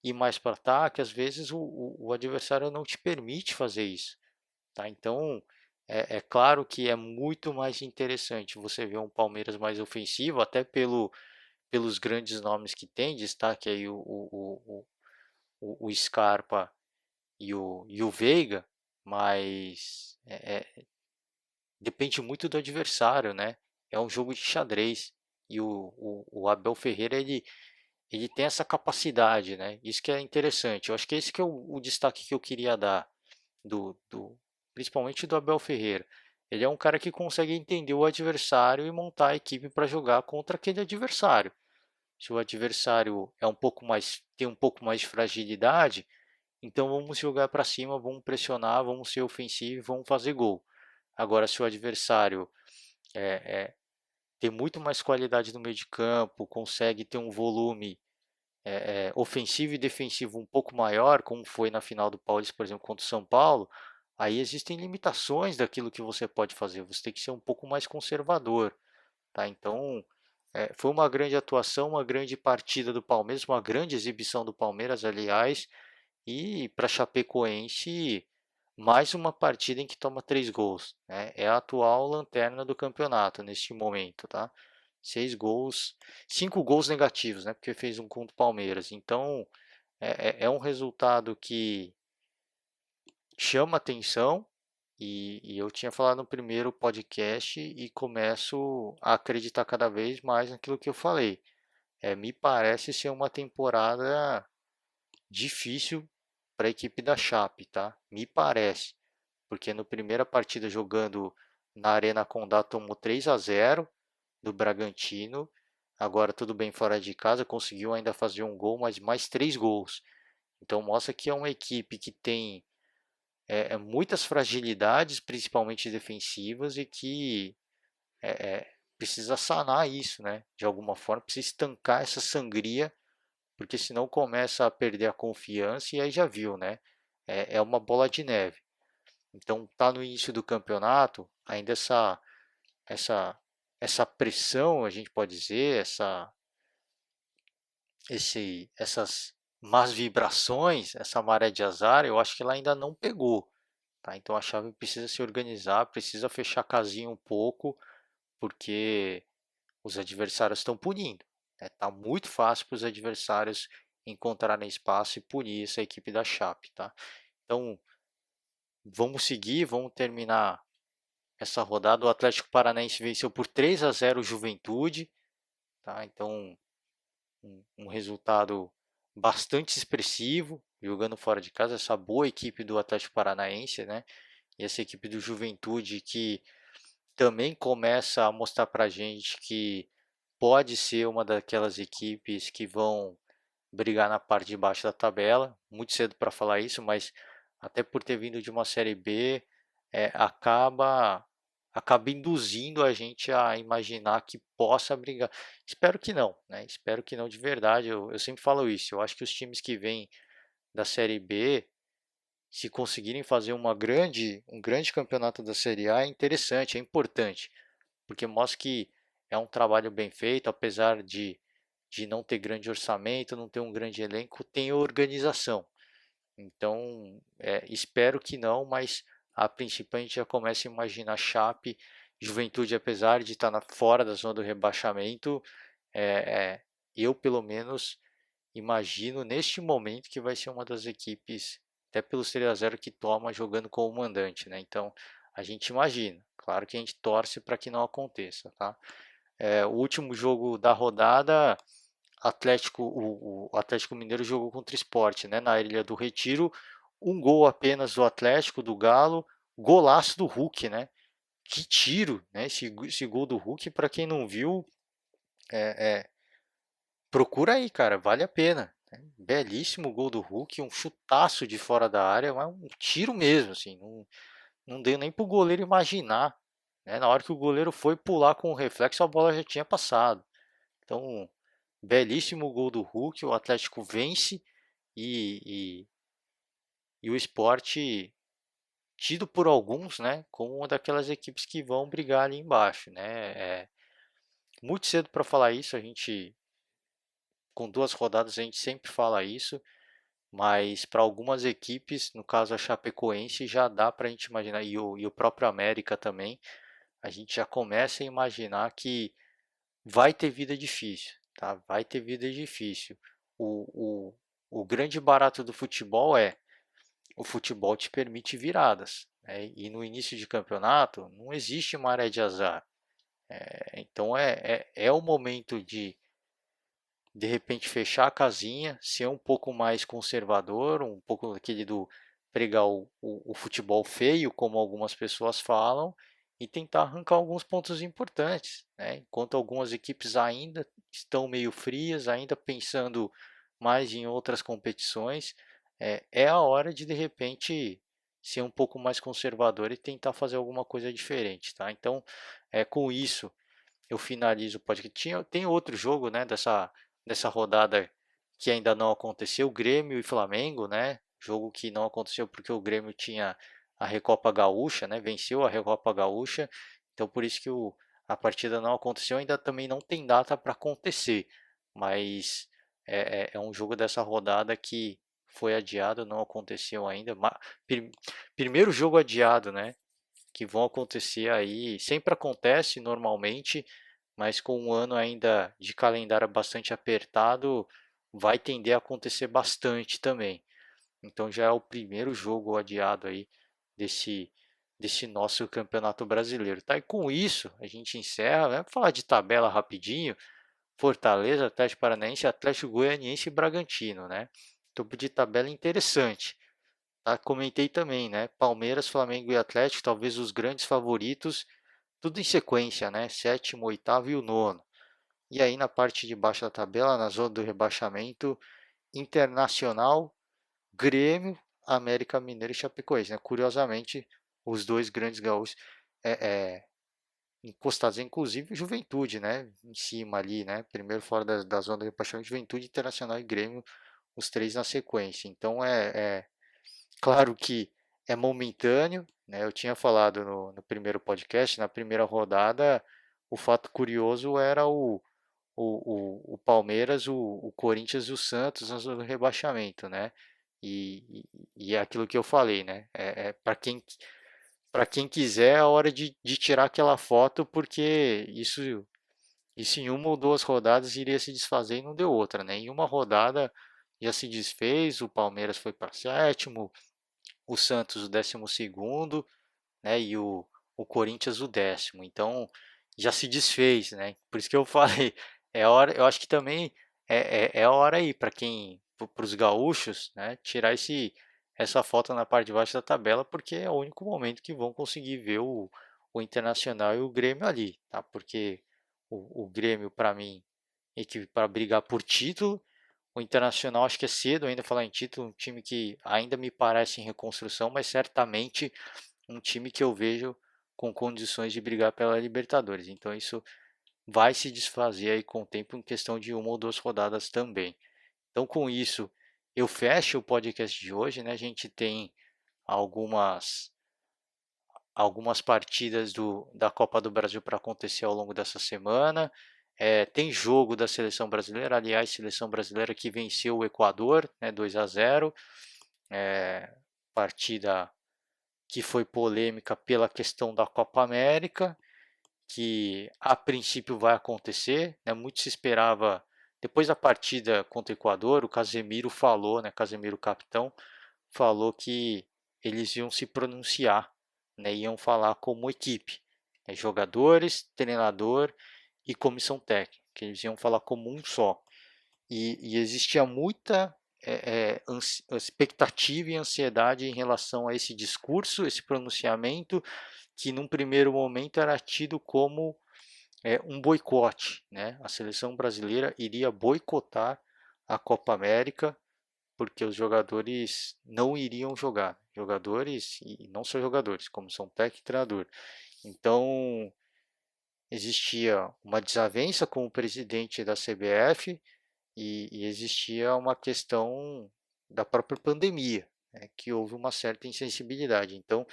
ir mais para ataque. Às vezes o adversário não te permite fazer isso, tá? Então é claro que é muito mais interessante você ver um Palmeiras mais ofensivo, até pelos grandes nomes que tem, destaque aí o Scarpa e o Veiga, mas depende muito do adversário, né? É um jogo de xadrez e o Abel Ferreira ele tem essa capacidade, né? Isso que é interessante. Eu acho que esse que é o destaque que eu queria dar principalmente do Abel Ferreira. Ele é um cara que consegue entender o adversário e montar a equipe para jogar contra aquele adversário. Se o adversário tem um pouco mais de fragilidade, então vamos jogar para cima, vamos pressionar, vamos ser ofensivos, vamos fazer gol. Agora, se o adversário tem muito mais qualidade no meio de campo, consegue ter um volume ofensivo e defensivo um pouco maior, como foi na final do Paulista, por exemplo, contra o São Paulo, aí existem limitações daquilo que você pode fazer. Você tem que ser um pouco mais conservador, tá? Então, foi uma grande atuação, uma grande partida do Palmeiras, uma grande exibição do Palmeiras, aliás, e para Chapecoense, mais uma partida em que toma 3 gols, né? É a atual lanterna do campeonato neste momento, tá? 6 gols, 5 gols negativos, né? Porque fez um contra o Palmeiras. Então, é um resultado que chama atenção. E eu tinha falado no primeiro podcast e começo a acreditar cada vez mais naquilo que eu falei. Me parece ser uma temporada difícil para a equipe da Chape, tá? Me parece, porque na primeira partida jogando na Arena Condá tomou 3-0 do Bragantino. Agora tudo bem fora de casa, conseguiu ainda fazer um gol, mas mais 3 gols. Então mostra que é uma equipe que tem muitas fragilidades, principalmente defensivas, e que precisa sanar isso, né? De alguma forma, precisa estancar essa sangria, porque senão começa a perder a confiança e aí já viu, né? É uma bola de neve. Então tá no início do campeonato, ainda essa essa pressão, a gente pode dizer, essas más vibrações, essa maré de azar, eu acho que ela ainda não pegou, tá? Então a chave precisa se organizar, precisa fechar a casinha um pouco, porque os adversários estão punindo, né? Tá muito fácil para os adversários encontrarem espaço e punir essa equipe da Chape, tá? Então vamos seguir, vamos terminar essa rodada. O Atlético Paranaense venceu por 3-0 o Juventude, tá? Então um resultado bastante expressivo, jogando fora de casa, essa boa equipe do Atlético Paranaense, né? E essa equipe do Juventude que também começa a mostrar para a gente que pode ser uma daquelas equipes que vão brigar na parte de baixo da tabela. Muito cedo para falar isso, mas até por ter vindo de uma Série B, acaba induzindo a gente a imaginar que possa brigar. Espero que não, né? Espero que não de verdade. Eu sempre falo isso. Eu acho que os times que vêm da Série B, se conseguirem fazer um grande campeonato da Série A, é interessante, é importante, porque mostra que é um trabalho bem feito, apesar de não ter grande orçamento, não ter um grande elenco, tem organização. Então, espero que não, mas a princípio a gente já começa a imaginar Chape, Juventude, apesar de estar fora da zona do rebaixamento, é, é, eu pelo menos imagino neste momento que vai ser uma das equipes, até pelo 3-0 que toma jogando como mandante, né? Então a gente imagina, claro que a gente torce para que não aconteça, tá? O último jogo da rodada, o Atlético Mineiro jogou contra o Sport, né? Na Ilha do Retiro, um gol apenas do Atlético, do Galo, golaço do Hulk, né? Que tiro, né? Esse gol do Hulk, para quem não viu, é, é, procura aí, cara, vale a pena, né? Belíssimo gol do Hulk, um chutaço de fora da área, mas um tiro mesmo, assim, não deu nem pro goleiro imaginar, né? Na hora que o goleiro foi pular com o reflexo, a bola já tinha passado. Então, belíssimo gol do Hulk, o Atlético vence e, e o Sport, tido por alguns, né, como uma daquelas equipes que vão brigar ali embaixo, né? Muito cedo para falar isso, a gente com 2 rodadas a gente sempre fala isso, mas para algumas equipes, no caso a Chapecoense, já dá para a gente imaginar, e o próprio América também, a gente já começa a imaginar que vai ter vida difícil, tá? Vai ter vida difícil. O, o grande barato do futebol o futebol te permite viradas, né? E no início de campeonato não existe maré de azar. Então é o momento de repente fechar a casinha, ser um pouco mais conservador, um pouco aquele do pregar o futebol feio, como algumas pessoas falam, e tentar arrancar alguns pontos importantes, né? Enquanto algumas equipes ainda estão meio frias, ainda pensando mais em outras competições, é a hora de repente ser um pouco mais conservador e tentar fazer alguma coisa diferente, tá? Então, com isso eu finalizo o podcast. Tem outro jogo, né, dessa rodada que ainda não aconteceu, Grêmio e Flamengo, né? Jogo que não aconteceu porque o Grêmio tinha a Recopa Gaúcha, né? Venceu a Recopa Gaúcha, então por isso que a partida não aconteceu. Ainda também não tem data para acontecer, mas é um jogo dessa rodada que foi adiado, não aconteceu ainda. Primeiro jogo adiado, né? Que vão acontecer aí, sempre acontece normalmente, mas com um ano ainda de calendário bastante apertado, vai tender a acontecer bastante também. Então já é o primeiro jogo adiado aí desse, desse nosso Campeonato Brasileiro. Tá? E com isso a gente encerra, vamos falar de tabela rapidinho. Fortaleza, Atlético Paranaense, Atlético Goianiense e Bragantino, né? Topo de tabela interessante. Tá? Comentei também, né? Palmeiras, Flamengo e Atlético, talvez os grandes favoritos, tudo em sequência, né? Sétimo, oitavo e o nono. E aí na parte de baixo da tabela, na zona do rebaixamento, Internacional, Grêmio, América Mineiro e Chapecoense. Né? Curiosamente, os dois grandes gaúchos encostados, inclusive Juventude, né? Em cima ali, né? Primeiro fora da zona do rebaixamento, Juventude, Internacional e Grêmio, os três na sequência. Então claro que é momentâneo, né? Eu tinha falado no primeiro podcast, na primeira rodada, o fato curioso era o Palmeiras, o Corinthians e o Santos na zona do rebaixamento, né? E é aquilo que eu falei, né? Para quem quiser, é a hora de tirar aquela foto, porque isso em uma ou duas rodadas iria se desfazer e não deu outra, né? Em uma rodada já se desfez, o Palmeiras foi para sétimo, o Santos o 12º, né, e o Corinthians o 10º. Então já se desfez, né? Por isso que eu falei, é hora, eu acho que também é a hora aí para quem, para os gaúchos, né, tirar essa foto na parte de baixo da tabela, porque é o único momento que vão conseguir ver o Internacional e o Grêmio ali, tá? Porque o Grêmio, para mim, equipe para brigar por título. O Internacional acho que é cedo ainda falar em título, um time que ainda me parece em reconstrução, mas certamente um time que eu vejo com condições de brigar pela Libertadores. Então isso vai se desfazer aí com o tempo em questão de uma ou duas rodadas também. Então com isso eu fecho o podcast de hoje, né? A gente tem algumas partidas da Copa do Brasil para acontecer ao longo dessa semana. Tem jogo da seleção brasileira, aliás, seleção brasileira que venceu o Equador, né, 2-0, partida que foi polêmica pela questão da Copa América, que a princípio vai acontecer, né, muito se esperava, depois da partida contra o Equador, o Casemiro falou, né, Casemiro capitão, falou que eles iam se pronunciar, né, iam falar como equipe, né, jogadores, treinador e comissão técnica, que eles iam falar como um só. E existia muita expectativa e ansiedade em relação a esse discurso, esse pronunciamento, que num primeiro momento era tido como um boicote, né? A seleção brasileira iria boicotar a Copa América porque os jogadores não iriam jogar. Jogadores, e não só jogadores, como são técnico e treinador. Então, existia uma desavença com o presidente da CBF e existia uma questão da própria pandemia, né, que houve uma certa insensibilidade. Então,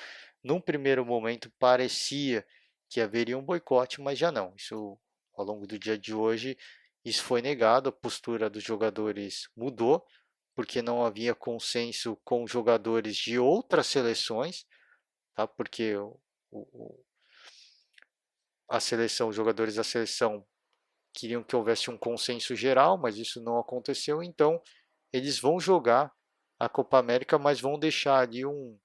num primeiro momento, parecia que haveria um boicote, mas já não. Isso, ao longo do dia de hoje, isso foi negado, a postura dos jogadores mudou, porque não havia consenso com jogadores de outras seleções, tá? Porque a seleção, os jogadores da seleção queriam que houvesse um consenso geral, mas isso não aconteceu, então eles vão jogar a Copa América, mas vão deixar ali um,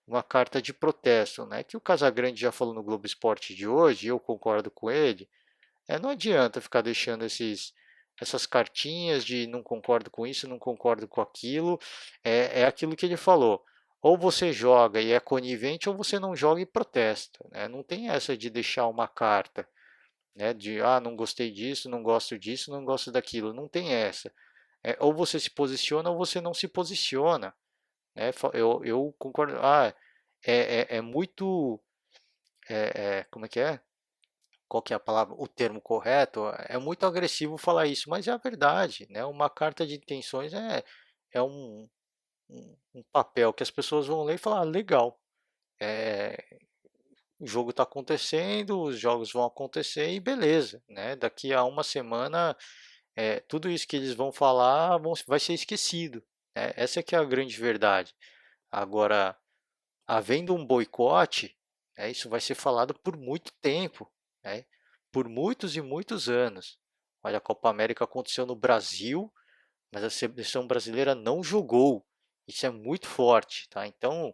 uma carta de protesto, né? Que o Casagrande já falou no Globo Esporte de hoje, e eu concordo com ele, não adianta ficar deixando essas cartinhas de não concordo com isso, não concordo com aquilo. É aquilo que ele falou. Ou você joga e é conivente, ou você não joga e protesta. Né? Não tem essa de deixar uma carta, né? De não gostei disso, não gosto disso, não gosto daquilo. Não tem essa. ou você se posiciona ou você não se posiciona, né? Eu concordo. É muito, como é que é? Qual que é a palavra, o termo correto? É muito agressivo falar isso, mas é a verdade, né? Uma carta de intenções é um papel que as pessoas vão ler e falar, legal, é, o jogo está acontecendo, os jogos vão acontecer e beleza, né? Daqui a uma semana, tudo isso que eles vão falar vai ser esquecido, né? Essa é que é a grande verdade. Agora, havendo um boicote, isso vai ser falado por muito tempo, né? Por muitos e muitos anos. Olha, a Copa América aconteceu no Brasil, mas a seleção brasileira não jogou. Isso é muito forte, tá? Então,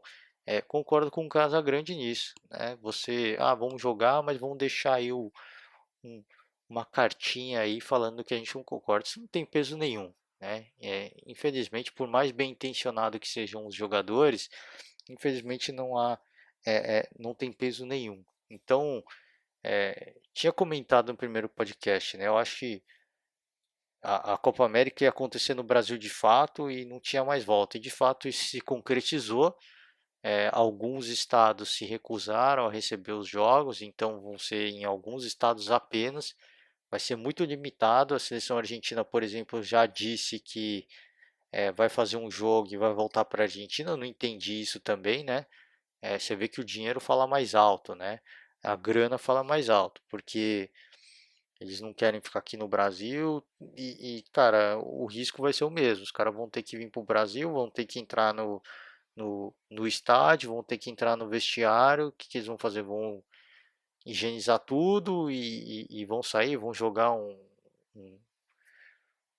concordo com o Casagrande nisso, né? Vamos jogar, mas vamos deixar aí um- uma cartinha aí falando que a gente não concorda. Isso não tem peso nenhum, né? Infelizmente, por mais bem intencionado que sejam os jogadores, infelizmente não tem peso nenhum. Então, tinha comentado no primeiro podcast, né? Eu acho que a Copa América ia acontecer no Brasil de fato e não tinha mais volta. E de fato isso se concretizou. Alguns estados se recusaram a receber os jogos, então vão ser em alguns estados apenas. Vai ser muito limitado. A seleção argentina, por exemplo, já disse que vai fazer um jogo e vai voltar para a Argentina. Eu não entendi isso também, né? Você vê que o dinheiro fala mais alto, né? A grana fala mais alto, porque eles não querem ficar aqui no Brasil cara, o risco vai ser o mesmo. Os caras vão ter que vir para o Brasil, vão ter que entrar no estádio, vão ter que entrar no vestiário. O que eles vão fazer? Vão higienizar tudo e vão sair, vão jogar um-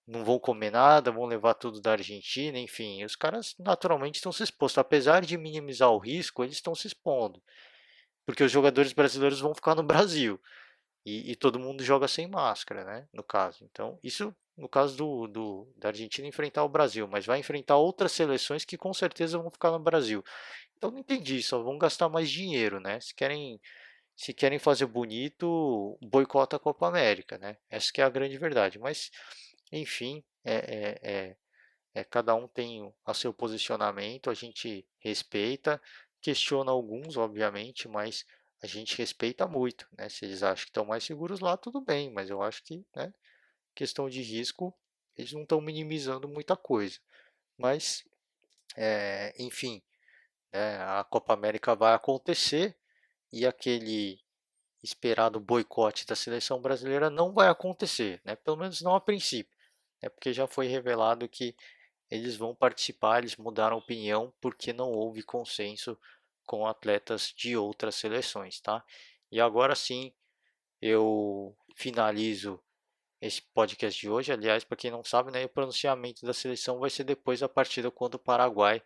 não vão comer nada, vão levar tudo da Argentina, enfim, os caras naturalmente estão se expondo, apesar de minimizar o risco, eles estão se expondo, porque os jogadores brasileiros vão ficar no Brasil e todo mundo joga sem máscara, né? No caso, então isso no caso da Argentina enfrentar o Brasil, mas vai enfrentar outras seleções que com certeza vão ficar no Brasil. Então não entendi, só vão gastar mais dinheiro, né? Se querem fazer bonito, boicota a Copa América, né? Essa que é a grande verdade. Mas, enfim, cada um tem o seu posicionamento, a gente respeita, questiona alguns, obviamente, mas a gente respeita muito, né? Se eles acham que estão mais seguros lá, tudo bem, mas eu acho que, né, questão de risco, eles não estão minimizando muita coisa. Mas, enfim, né, a Copa América vai acontecer e aquele esperado boicote da seleção brasileira não vai acontecer, né? Pelo menos não a princípio, né? Porque já foi revelado que eles vão participar, eles mudaram a opinião porque não houve consenso com atletas de outras seleções, tá? E agora sim, eu finalizo esse podcast de hoje. Aliás, para quem não sabe, né, o pronunciamento da seleção vai ser depois da partida contra o Paraguai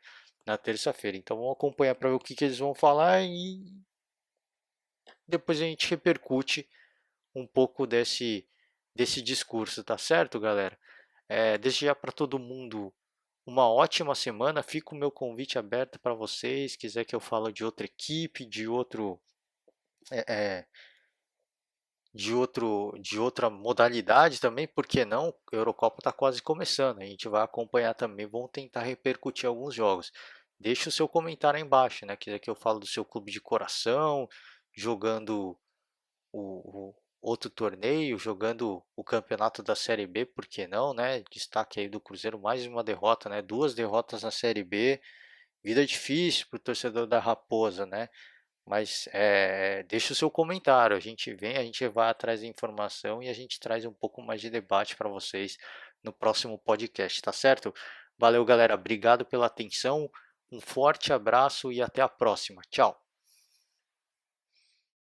na terça-feira. Então vamos acompanhar para ver o que eles vão falar e depois a gente repercute um pouco desse discurso, tá certo, galera? Desde já para todo mundo uma ótima semana. Fica o meu convite aberto para vocês. Quiser que eu fale de outra equipe, é, é, de outra modalidade também, por que não? A Eurocopa está quase começando. A gente vai acompanhar também. Vamos tentar repercutir alguns jogos. Deixe o seu comentário aí embaixo, né? Quiser que eu fale do seu clube de coração, jogando o outro torneio, jogando o campeonato da Série B, por que não, né? Destaque aí do Cruzeiro, mais uma derrota, né? Duas derrotas na Série B. Vida difícil para o torcedor da Raposa, né? Mas deixa o seu comentário. A gente vai atrás da informação e a gente traz um pouco mais de debate para vocês no próximo podcast, tá certo? Valeu, galera. Obrigado pela atenção. Um forte abraço e até a próxima. Tchau.